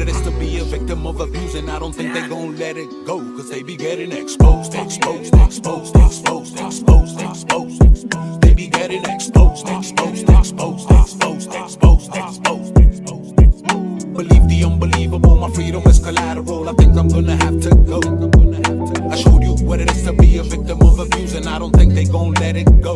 it is to be a victim of abuse, and I don't think they gon' let it go, cause they be getting exposed, exposed, exposed, exposed, exposed, exposed. They be getting exposed, exposed, exposed, exposed, exposed, exposed. Believe the unbelievable, my freedom is collateral. I think I'm gonna have to go. I showed you what it is to be a victim of abuse, and I don't think they gon' let it go.